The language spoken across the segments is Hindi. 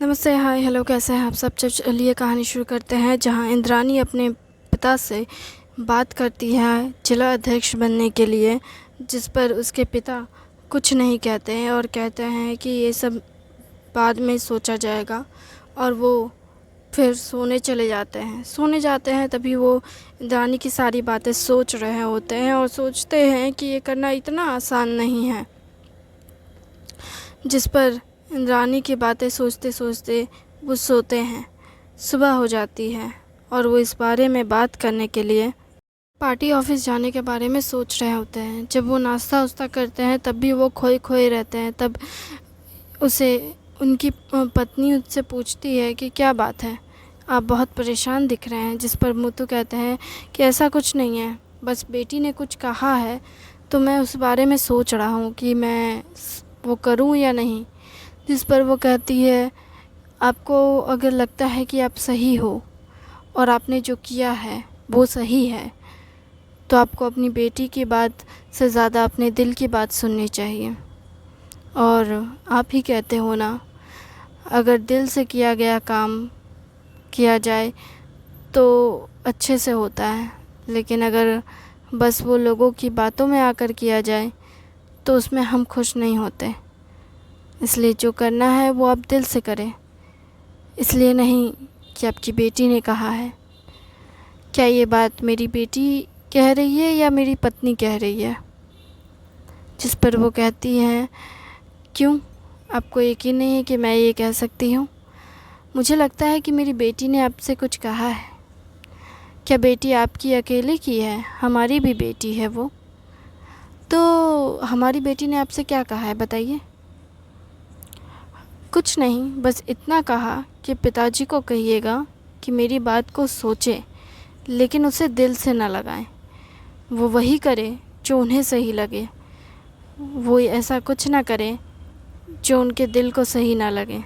नमस्ते, हाय, हेलो, कैसे हैं आप सब? चलिए कहानी शुरू करते हैं, जहां इंद्राणी अपने पिता से बात करती है जिला अध्यक्ष बनने के लिए, जिस पर उसके पिता कुछ नहीं कहते हैं और कहते हैं कि ये सब बाद में सोचा जाएगा। और वो फिर सोने जाते हैं तभी वो इंद्राणी की सारी बातें सोच रहे होते हैं और सोचते हैं कि ये करना इतना आसान नहीं है। जिस पर इंद्राणी की बातें सोचते सोचते वो सोते हैं। सुबह हो जाती है और वो इस बारे में बात करने के लिए पार्टी ऑफिस जाने के बारे में सोच रहे होते हैं। जब वो नाश्ता वास्ता करते हैं तब भी वो खोए खोए रहते हैं। तब उसे उनकी पत्नी उससे पूछती है कि क्या बात है, आप बहुत परेशान दिख रहे हैं। जिस पर मुत्तू कहते हैं कि ऐसा कुछ नहीं है, बस बेटी ने कुछ कहा है तो मैं उस बारे में सोच रहा हूँ कि मैं वो करूँ या नहीं। जिस पर वो कहती है, आपको अगर लगता है कि आप सही हो और आपने जो किया है वो सही है, तो आपको अपनी बेटी की बात से ज़्यादा अपने दिल की बात सुननी चाहिए। और आप ही कहते हो ना, अगर दिल से किया गया काम किया जाए तो अच्छे से होता है, लेकिन अगर बस वो लोगों की बातों में आकर किया जाए तो उसमें हम खुश नहीं होते। इसलिए जो करना है वो आप दिल से करें, इसलिए नहीं कि आपकी बेटी ने कहा है। क्या ये बात मेरी बेटी कह रही है या मेरी पत्नी कह रही है? जिस पर वो कहती हैं, क्यों, आपको यकीन नहीं है कि मैं ये कह सकती हूँ? मुझे लगता है कि मेरी बेटी ने आपसे कुछ कहा है। क्या बेटी आपकी अकेले की है? हमारी भी बेटी है वो। तो हमारी बेटी ने आपसे क्या कहा है बताइए? कुछ नहीं, बस इतना कहा कि पिताजी को कहिएगा कि मेरी बात को सोचें, लेकिन उसे दिल से न लगाएं। वो वही करे जो उन्हें सही लगे, वो ऐसा कुछ ना करें जो उनके दिल को सही ना लगे।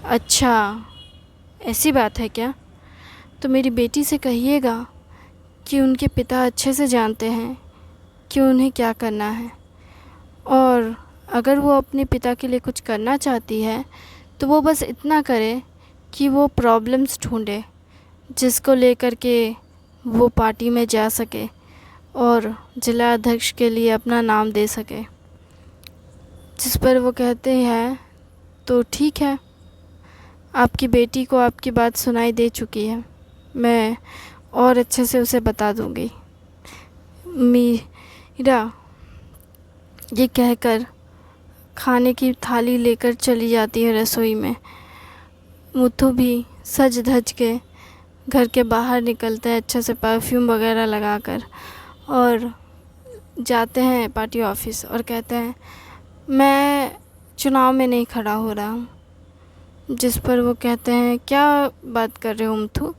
अच्छा, ऐसी बात है क्या? तो मेरी बेटी से कहिएगा कि उनके पिता अच्छे से जानते हैं कि उन्हें क्या करना है, और अगर वो अपने पिता के लिए कुछ करना चाहती है तो वो बस इतना करे कि वो प्रॉब्लम्स ढूंढे जिसको लेकर के वो पार्टी में जा सके और जिला अध्यक्ष के लिए अपना नाम दे सके। जिस पर वो कहते हैं, तो ठीक है, आपकी बेटी को आपकी बात सुनाई दे चुकी है, मैं और अच्छे से उसे बता दूंगी। मीरा ये कहकर खाने की थाली लेकर चली जाती है रसोई में। मुथु भी सज धज के घर के बाहर निकलते हैं अच्छे से परफ्यूम वगैरह लगाकर और जाते हैं पार्टी ऑफिस और कहते हैं, मैं चुनाव में नहीं खड़ा हो रहा हूँ। जिस पर वो कहते हैं, क्या बात कर रहे हो मुथु?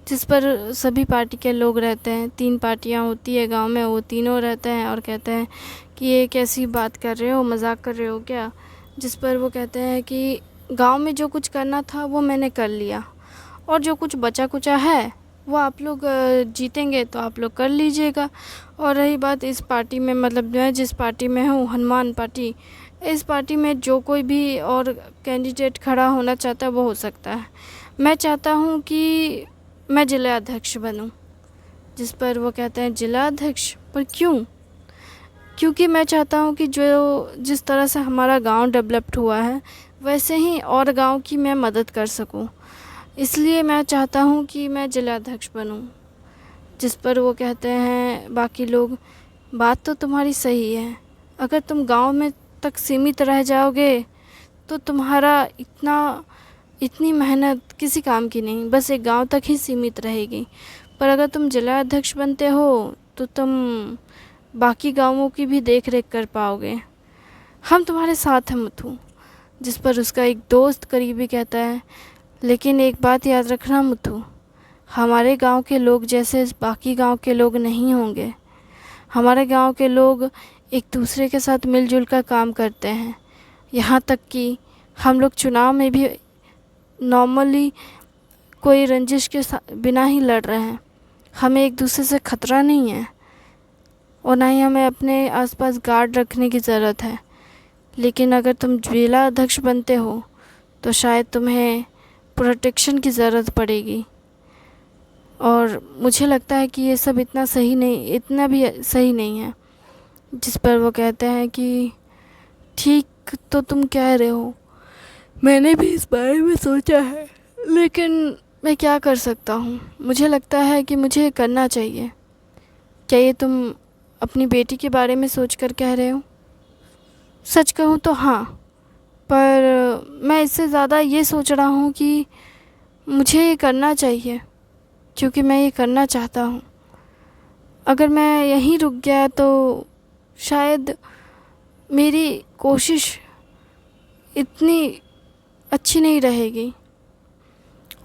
जिस पर सभी पार्टी के लोग रहते हैं, 3 पार्टियाँ होती है गांव में, वो तीनों रहते हैं और कहते हैं कि ये कैसी बात कर रहे हो, मजाक कर रहे हो क्या? जिस पर वो कहते हैं कि गांव में जो कुछ करना था वो मैंने कर लिया, और जो कुछ बचा कुचा है वो आप लोग जीतेंगे तो आप लोग कर लीजिएगा। और रही बात इस पार्टी में, मतलब मैं जिस पार्टी में हूँ, हनुमान पार्टी, इस पार्टी में जो कोई भी और कैंडिडेट खड़ा होना चाहता है वो हो सकता है। मैं चाहता हूँ कि मैं जिला अध्यक्ष बनूं। जिस पर वो कहते हैं, जिला अध्यक्ष? पर क्यों? क्योंकि मैं चाहता हूँ कि जो जिस तरह से हमारा गांव डेवलप्ड हुआ है वैसे ही और गांव की मैं मदद कर सकूं, इसलिए मैं चाहता हूँ कि मैं जिला अध्यक्ष बनूं। जिस पर वो कहते हैं बाकी लोग, बात तो तुम्हारी सही है, अगर तुम गांव में तक सीमित रह जाओगे तो तुम्हारा इतनी मेहनत किसी काम की नहीं, बस एक गांव तक ही सीमित रहेगी। पर अगर तुम जिला अध्यक्ष बनते हो तो तुम बाकी गांवों की भी देख रेख कर पाओगे। हम तुम्हारे साथ हैं मुथु। जिस पर उसका एक दोस्त करीबी कहता है, लेकिन एक बात याद रखना मुथु, हमारे गांव के लोग जैसे बाकी गांव के लोग नहीं होंगे। हमारे गांव के लोग एक दूसरे के साथ मिलजुल कर काम करते हैं, यहाँ तक कि हम लोग चुनाव में भी नॉर्मली कोई रंजिश के बिना ही लड़ रहे हैं। हमें एक दूसरे से खतरा नहीं है और ना ही हमें अपने आसपास गार्ड रखने की ज़रूरत है। लेकिन अगर तुम जिला अध्यक्ष बनते हो तो शायद तुम्हें प्रोटेक्शन की ज़रूरत पड़ेगी। और मुझे लगता है कि ये सब इतना भी सही नहीं है। जिस पर वो कहते हैं कि ठीक तो तुम कह रहे हो, मैंने भी इस बारे में सोचा है, लेकिन मैं क्या कर सकता हूँ। मुझे लगता है कि मुझे ये करना चाहिए। क्या ये तुम अपनी बेटी के बारे में सोच कर कह रहे हो? सच कहूँ तो हाँ, पर मैं इससे ज़्यादा ये सोच रहा हूँ कि मुझे ये करना चाहिए, क्योंकि मैं ये करना चाहता हूँ। अगर मैं यहीं रुक गया तो शायद मेरी कोशिश इतनी अच्छी नहीं रहेगी।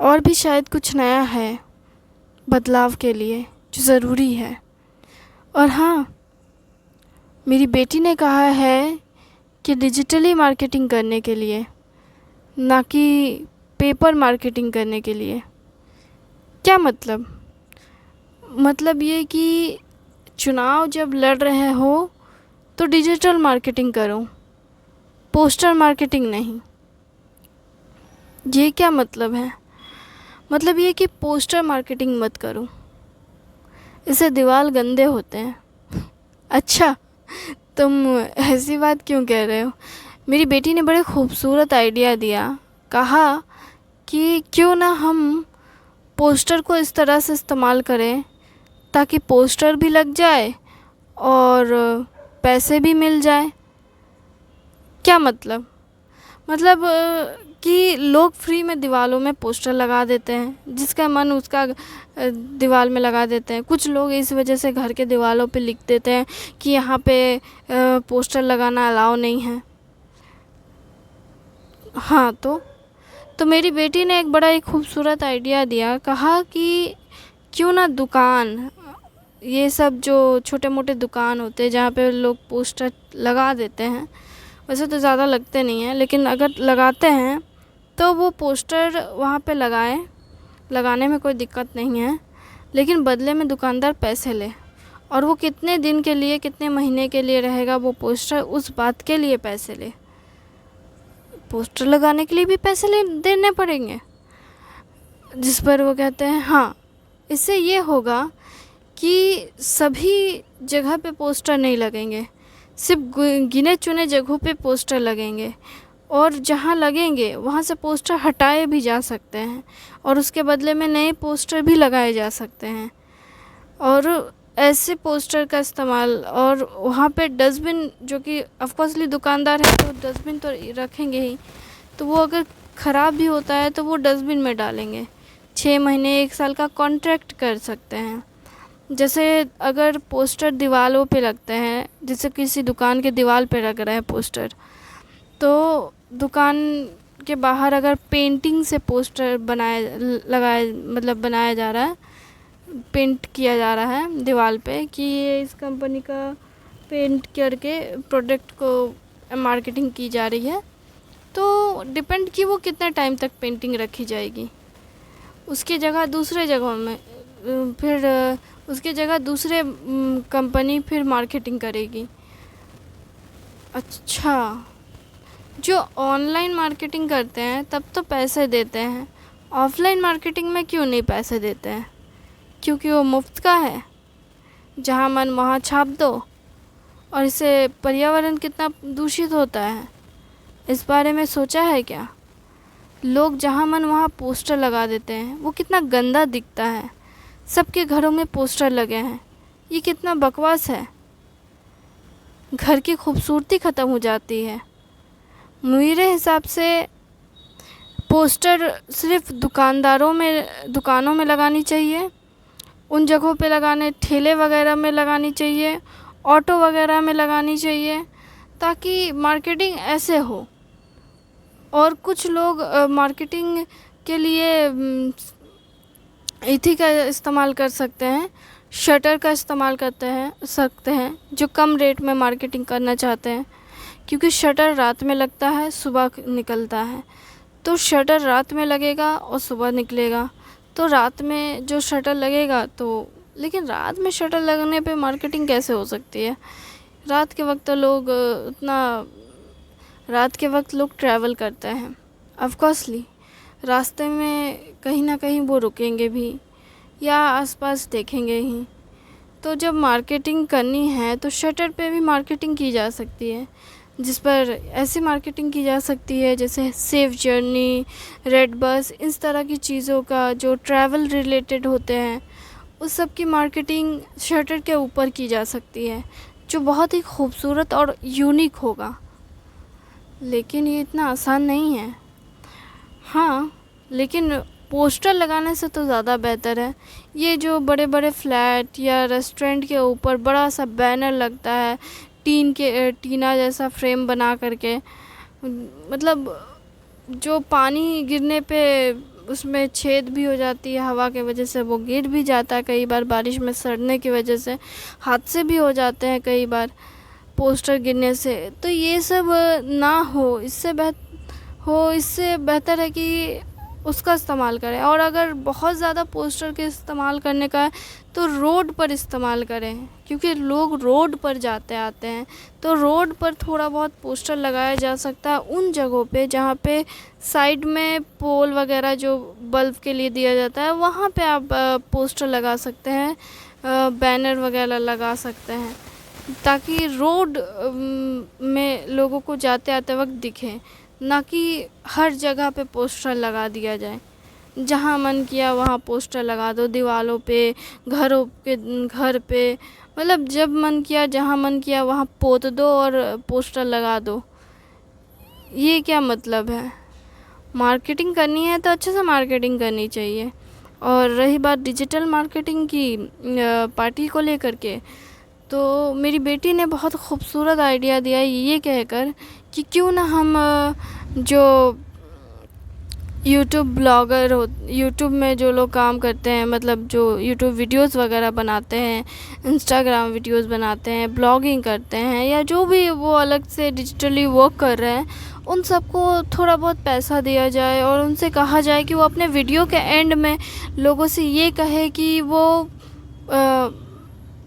और भी शायद कुछ नया है बदलाव के लिए जो ज़रूरी है। और हाँ, मेरी बेटी ने कहा है कि डिजिटली मार्केटिंग करने के लिए, ना कि पेपर मार्केटिंग करने के लिए। क्या मतलब? मतलब ये कि चुनाव जब लड़ रहे हो तो डिजिटल मार्केटिंग करो, पोस्टर मार्केटिंग नहीं। ये क्या मतलब है? मतलब ये कि पोस्टर मार्केटिंग मत करो, इससे दीवार गंदे होते हैं। अच्छा, तुम ऐसी बात क्यों कह रहे हो? मेरी बेटी ने बड़े खूबसूरत आइडिया दिया। कहा कि क्यों ना हम पोस्टर को इस तरह से इस्तेमाल करें ताकि पोस्टर भी लग जाए और पैसे भी मिल जाए। क्या मतलब? मतलब कि लोग फ्री में दीवारों में पोस्टर लगा देते हैं, जिसका मन उसका दीवार में लगा देते हैं। कुछ लोग इस वजह से घर के दीवारों पे लिख देते हैं कि यहाँ पे पोस्टर लगाना अलाउ नहीं है। हाँ, तो मेरी बेटी ने एक बड़ा ही खूबसूरत आइडिया दिया। कहा कि क्यों ना दुकान, ये सब जो छोटे मोटे दुकान होते हैं जहाँ पे लोग पोस्टर लगा देते हैं, वैसे तो ज़्यादा लगते नहीं हैं, लेकिन अगर लगाते हैं तो वो पोस्टर वहाँ पे लगाने में कोई दिक्कत नहीं है, लेकिन बदले में दुकानदार पैसे ले। और वो कितने दिन के लिए, कितने महीने के लिए रहेगा वो पोस्टर, उस बात के लिए पैसे ले। पोस्टर लगाने के लिए भी पैसे देने पड़ेंगे। जिस पर वो कहते हैं हाँ, इससे ये होगा कि सभी जगह पे पोस्टर नहीं लगेंगे, सिर्फ गिने चुने जगहों पे पोस्टर लगेंगे। और जहाँ लगेंगे वहाँ से पोस्टर हटाए भी जा सकते हैं और उसके बदले में नए पोस्टर भी लगाए जा सकते हैं। और ऐसे पोस्टर का इस्तेमाल, और वहाँ पे डस्टबिन, जो कि ऑफकोर्सली दुकानदार है तो डस्टबिन तो रखेंगे ही, तो वो अगर ख़राब भी होता है तो वो डस्टबिन में डालेंगे। 6 महीने 1 साल का कॉन्ट्रैक्ट कर सकते हैं। जैसे अगर पोस्टर दीवारों पे लगते हैं, जैसे किसी दुकान के दीवार पे लग रहे हैं पोस्टर, तो दुकान के बाहर अगर पेंटिंग से पोस्टर बनाया जा रहा है, पेंट किया जा रहा है दीवार पे कि ये इस कंपनी का पेंट करके प्रोडक्ट को मार्केटिंग की जा रही है, तो डिपेंड कि वो कितने टाइम तक पेंटिंग रखी जाएगी। उसकी जगह दूसरे जगहों में फिर उसकी जगह दूसरे कंपनी फिर मार्केटिंग करेगी। अच्छा, जो ऑनलाइन मार्केटिंग करते हैं तब तो पैसे देते हैं, ऑफलाइन मार्केटिंग में क्यों नहीं पैसे देते हैं? क्योंकि वो मुफ्त का है, जहाँ मन वहाँ छाप दो। और इससे पर्यावरण कितना दूषित होता है, इस बारे में सोचा है क्या? लोग जहाँ मन वहाँ पोस्टर लगा देते हैं, वो कितना गंदा दिखता है। सबके घरों में पोस्टर लगे हैं, ये कितना बकवास है। घर की खूबसूरती ख़त्म हो जाती है। मेरे हिसाब से पोस्टर सिर्फ दुकानों में लगानी चाहिए, उन जगहों पे लगाने, ठेले वगैरह में लगानी चाहिए, ऑटो वगैरह में लगानी चाहिए, ताकि मार्केटिंग ऐसे हो। और कुछ लोग मार्केटिंग के लिए इथी का इस्तेमाल कर सकते हैं, शटर का इस्तेमाल सकते हैं, जो कम रेट में मार्केटिंग करना चाहते हैं। क्योंकि शटर रात में लगता है, सुबह निकलता है, तो शटर रात में लगेगा और सुबह निकलेगा। तो रात में जो शटर लगेगा तो, लेकिन रात में शटर लगने पे मार्केटिंग कैसे हो सकती है? रात के वक्त लोग ट्रैवल करते हैं, ऑफ कोर्सली रास्ते में कहीं ना कहीं वो रुकेंगे भी या आसपास देखेंगे ही। तो जब मार्केटिंग करनी है तो शटर पे भी मार्केटिंग की जा सकती है, जिस पर ऐसी मार्केटिंग की जा सकती है जैसे सेफ जर्नी, रेड बस, इस तरह की चीज़ों का जो ट्रैवल रिलेटेड होते हैं उस सब की मार्केटिंग शटर के ऊपर की जा सकती है, जो बहुत ही खूबसूरत और यूनिक होगा। लेकिन ये इतना आसान नहीं है। हाँ, लेकिन पोस्टर लगाने से तो ज़्यादा बेहतर है ये जो बड़े बड़े फ्लैट या रेस्टोरेंट के ऊपर बड़ा सा बैनर लगता है, टीना जैसा फ्रेम बना करके, मतलब जो पानी गिरने पे उसमें छेद भी हो जाती है, हवा के वजह से वो गिर भी जाता है, कई बार बारिश में सड़ने की वजह से हादसे भी हो जाते हैं कई बार पोस्टर गिरने से। तो ये सब ना हो, इससे बेहतर है कि उसका इस्तेमाल करें। और अगर बहुत ज़्यादा पोस्टर के इस्तेमाल करने का है तो रोड पर इस्तेमाल करें, क्योंकि लोग रोड पर जाते आते हैं, तो रोड पर थोड़ा बहुत पोस्टर लगाया जा सकता है उन जगहों पे जहाँ पे साइड में पोल वगैरह जो बल्ब के लिए दिया जाता है वहाँ पे आप पोस्टर लगा सकते हैं, बैनर वगैरह लगा सकते हैं, ताकि रोड में लोगों को जाते आते वक्त दिखे, ना कि हर जगह पे पोस्टर लगा दिया जाए। जहाँ मन किया वहाँ पोस्टर लगा दो, दीवारों पे, घर पे, मतलब जब मन किया जहाँ मन किया वहाँ पोत दो और पोस्टर लगा दो। ये क्या मतलब है? मार्केटिंग करनी है तो अच्छे से मार्केटिंग करनी चाहिए। और रही बात डिजिटल मार्केटिंग की, पार्टी को लेकर के, तो मेरी बेटी ने बहुत खूबसूरत आइडिया दिया ये कहकर कि क्यों ना हम जो यूट्यूब में जो लोग काम करते हैं, मतलब जो यूट्यूब वीडियोस वगैरह बनाते हैं, इंस्टाग्राम वीडियोस बनाते हैं, ब्लॉगिंग करते हैं, या जो भी वो अलग से डिजिटली वर्क कर रहे हैं, उन सबको थोड़ा बहुत पैसा दिया जाए और उनसे कहा जाए कि वो अपने वीडियो के एंड में लोगों से ये कहे कि वो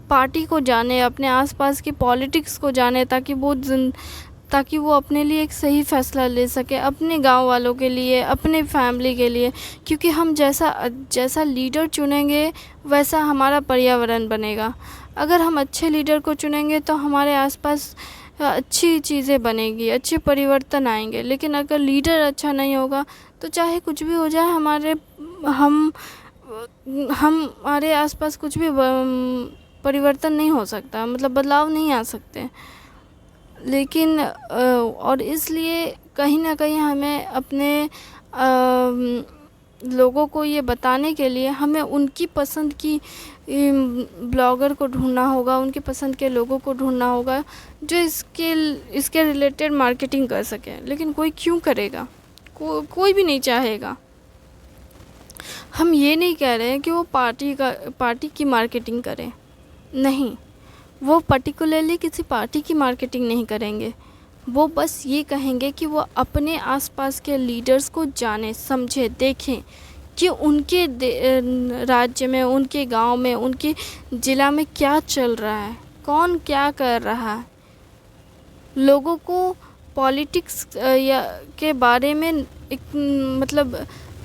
पार्टी को जाने, अपने आसपास की पॉलिटिक्स को जाने, ताकि वो अपने लिए एक सही फ़ैसला ले सके, अपने गांव वालों के लिए, अपने फैमिली के लिए। क्योंकि हम जैसा लीडर चुनेंगे वैसा हमारा पर्यावरण बनेगा। अगर हम अच्छे लीडर को चुनेंगे तो हमारे आसपास अच्छी चीज़ें बनेगी, अच्छे परिवर्तन आएंगे। लेकिन अगर लीडर अच्छा नहीं होगा तो चाहे कुछ भी हो जाए, हमारे आसपास कुछ भी परिवर्तन नहीं हो सकता, मतलब बदलाव नहीं आ सकते। लेकिन और इसलिए कहीं ना कहीं हमें अपने लोगों को ये बताने के लिए हमें उनकी पसंद की ब्लॉगर को ढूंढना होगा, उनके पसंद के लोगों को ढूंढना होगा जो इसके रिलेटेड मार्केटिंग कर सके। लेकिन कोई क्यों करेगा? कोई भी नहीं चाहेगा। हम ये नहीं कह रहे हैं कि वो पार्टी की मार्केटिंग करें, नहीं, वो पर्टिकुलरली किसी पार्टी की मार्केटिंग नहीं करेंगे। वो बस ये कहेंगे कि वो अपने आसपास के लीडर्स को जाने, समझे, देखें कि उनके राज्य में, उनके गांव में, उनके ज़िला में क्या चल रहा है, कौन क्या कर रहा है। लोगों को पॉलिटिक्स के बारे में मतलब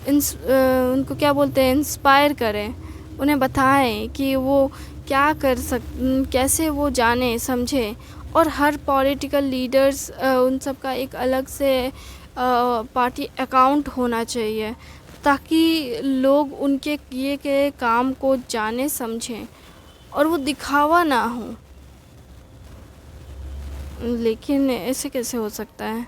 उनको क्या बोलते हैं, इंस्पायर करें, उन्हें बताएं कि वो कैसे वो जाने, समझे। और हर पॉलिटिकल लीडर्स उन सब का एक अलग से पार्टी अकाउंट होना चाहिए, ताकि लोग उनके किए गए काम को जाने, समझें और वो दिखावा ना हो। लेकिन ऐसे कैसे हो सकता है?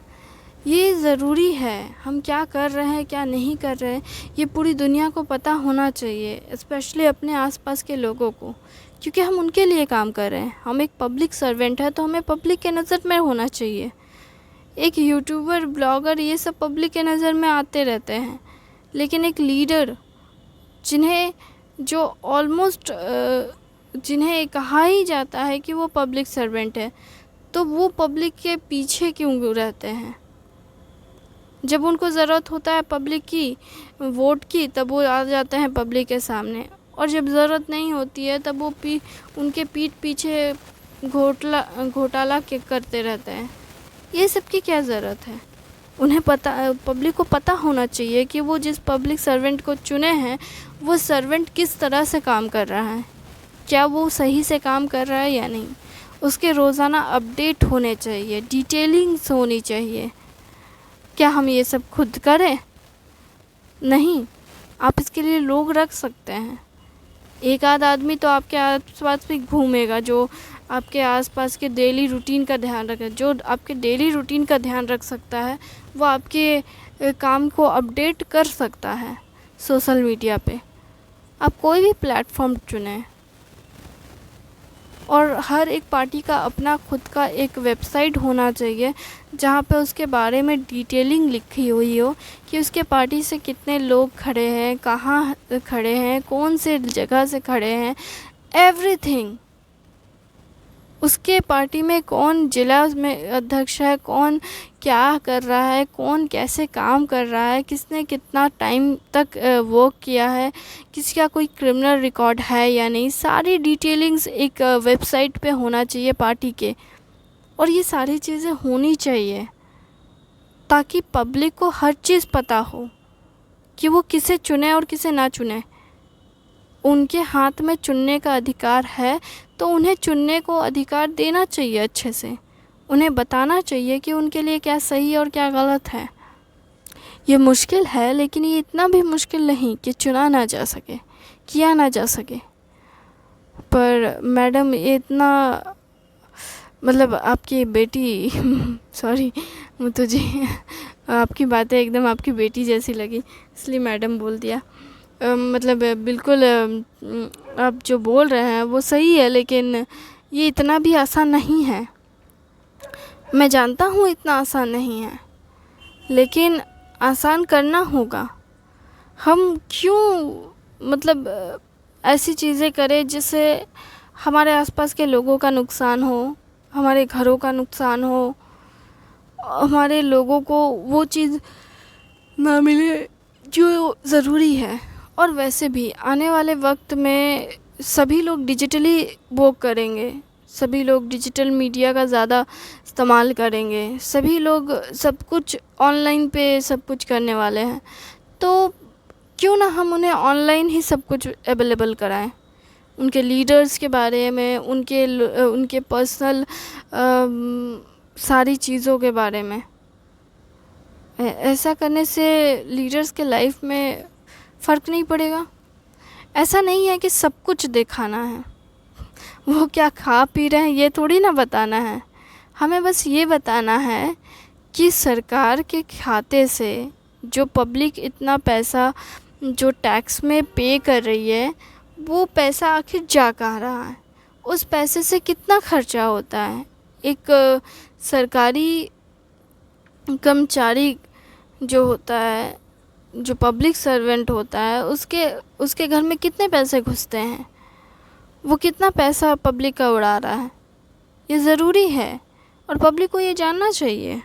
ये ज़रूरी है, हम क्या कर रहे हैं, क्या नहीं कर रहे हैं, ये पूरी दुनिया को पता होना चाहिए, स्पेशली अपने आसपास के लोगों को, क्योंकि हम उनके लिए काम कर रहे हैं। हम एक पब्लिक सर्वेंट है तो हमें पब्लिक के नज़र में होना चाहिए। एक यूट्यूबर, ब्लॉगर, ये सब पब्लिक के नज़र में आते रहते हैं, लेकिन एक लीडर जिन्हें कहा ही जाता है कि वो पब्लिक सर्वेंट है, तो वो पब्लिक के पीछे क्यों रहते हैं? जब उनको ज़रूरत होता है पब्लिक की वोट की, तब वो आ जाते हैं पब्लिक के सामने, और जब ज़रूरत नहीं होती है तब वो उनके पीठ पीछे घोटाला करते रहते हैं। ये सब की क्या ज़रूरत है? उन्हें पता, पब्लिक को पता होना चाहिए कि वो जिस पब्लिक सर्वेंट को चुने हैं वो सर्वेंट किस तरह से काम कर रहा है, क्या वो सही से काम कर रहा है या नहीं। उसके रोज़ाना अपडेट होने चाहिए, डिटेलिंग्स होनी चाहिए। क्या हम ये सब खुद करें? नहीं, आप इसके लिए लोग रख सकते हैं। एक आध आदमी तो आपके आसपास भी घूमेगा जो आपके आसपास के डेली रूटीन का ध्यान रखे। जो आपके डेली रूटीन का ध्यान रख सकता है वो आपके काम को अपडेट कर सकता है सोशल मीडिया पे। आप कोई भी प्लेटफॉर्म चुनें, और हर एक पार्टी का अपना खुद का एक वेबसाइट होना चाहिए जहाँ पे उसके बारे में डिटेलिंग लिखी हुई हो कि उसके पार्टी से कितने लोग खड़े हैं, कहाँ खड़े हैं, कौन से जगह से खड़े हैं, एवरीथिंग। उसके पार्टी में कौन जिला में अध्यक्ष है, कौन क्या कर रहा है, कौन कैसे काम कर रहा है, किसने कितना टाइम तक वर्क किया है, किसी का कोई क्रिमिनल रिकॉर्ड है या नहीं, सारी डिटेलिंग्स एक वेबसाइट पे होना चाहिए पार्टी के। और ये सारी चीज़ें होनी चाहिए ताकि पब्लिक को हर चीज़ पता हो कि वो किसे चुने और किसे ना चुने। उनके हाथ में चुनने का अधिकार है तो उन्हें चुनने को अधिकार देना चाहिए अच्छे से। उन्हें बताना चाहिए कि उनके लिए क्या सही और क्या गलत है। ये मुश्किल है, लेकिन ये इतना भी मुश्किल नहीं कि चुना ना जा सके, किया ना जा सके। पर मैडम ये इतना, मतलब आपकी बेटी सॉरी मुतु जी आपकी बातें एकदम आपकी बेटी जैसी लगी, इसलिए मैडम बोल दिया। मतलब बिल्कुल आप जो बोल रहे हैं वो सही है, लेकिन ये इतना भी आसान नहीं है। मैं जानता हूँ इतना आसान नहीं है, लेकिन आसान करना होगा। हम क्यों मतलब ऐसी चीज़ें करें जिससे हमारे आसपास के लोगों का नुकसान हो, हमारे घरों का नुकसान हो, हमारे लोगों को वो चीज़ ना मिले जो ज़रूरी है। और वैसे भी आने वाले वक्त में सभी लोग डिजिटली वर्क करेंगे, सभी लोग डिजिटल मीडिया का ज़्यादा इस्तेमाल करेंगे, सभी लोग सब कुछ ऑनलाइन पे सब कुछ करने वाले हैं। तो क्यों ना हम उन्हें ऑनलाइन ही सब कुछ अवेलेबल कराएं, उनके लीडर्स के बारे में, उनके पर्सनल सारी चीज़ों के बारे में। ऐसा करने से लीडर्स के लाइफ में फ़र्क नहीं पड़ेगा। ऐसा नहीं है कि सब कुछ दिखाना है, वो क्या खा पी रहे हैं ये थोड़ी ना बताना है। हमें बस ये बताना है कि सरकार के खाते से जो पब्लिक इतना पैसा जो टैक्स में पे कर रही है, वो पैसा आखिर जा कहाँ रहा है, उस पैसे से कितना खर्चा होता है। एक सरकारी कर्मचारी जो होता है, जो पब्लिक सर्वेंट होता है, उसके घर में कितने पैसे घुसते हैं, वो कितना पैसा पब्लिक का उड़ा रहा है, ये ज़रूरी है और पब्लिक को ये जानना चाहिए।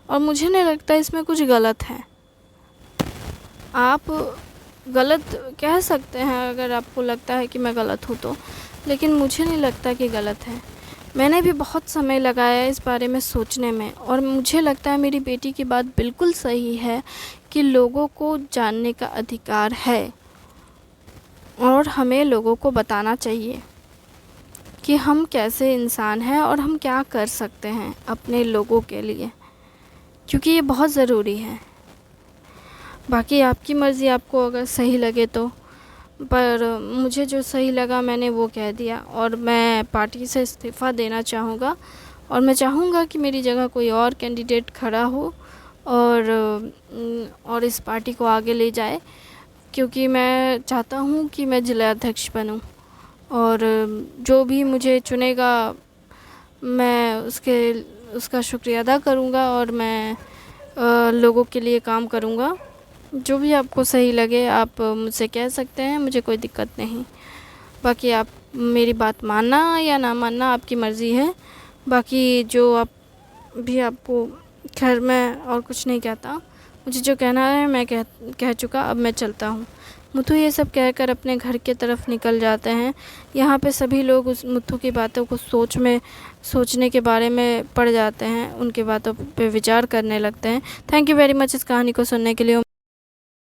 और मुझे नहीं लगता इसमें कुछ गलत है। आप गलत कह सकते हैं अगर आपको लगता है कि मैं गलत हूँ तो, लेकिन मुझे नहीं लगता कि गलत है। मैंने भी बहुत समय लगाया इस बारे में सोचने में, और मुझे लगता है मेरी बेटी की बात बिल्कुल सही है कि लोगों को जानने का अधिकार है और हमें लोगों को बताना चाहिए कि हम कैसे इंसान हैं और हम क्या कर सकते हैं अपने लोगों के लिए, क्योंकि ये बहुत ज़रूरी है। बाकी आपकी मर्ज़ी, आपको अगर सही लगे तो, पर मुझे जो सही लगा मैंने वो कह दिया। और मैं पार्टी से इस्तीफ़ा देना चाहूँगा और मैं चाहूँगा कि मेरी जगह कोई और कैंडिडेट खड़ा हो और इस पार्टी को आगे ले जाए, क्योंकि मैं चाहता हूँ कि मैं जिला अध्यक्ष बनूँ और जो भी मुझे चुनेगा मैं उसका शुक्रिया अदा करूँगा और मैं लोगों के लिए काम करूँगा। जो भी आपको सही लगे आप मुझसे कह सकते हैं, मुझे कोई दिक्कत नहीं। बाकी आप मेरी बात मानना या ना मानना आपकी मर्ज़ी है। बाकी जो आप भी, आपको खैर मैं और कुछ नहीं कहता, मुझे जो कहना है मैं कह चुका, अब मैं चलता हूँ। मुथु ये सब कहकर अपने घर की तरफ निकल जाते हैं। यहाँ पे सभी लोग उस मुथु की बातों को सोचने के बारे में पड़ जाते हैं, उनकी बातों पे विचार करने लगते हैं। थैंक यू वेरी मच इस कहानी को सुनने के लिए।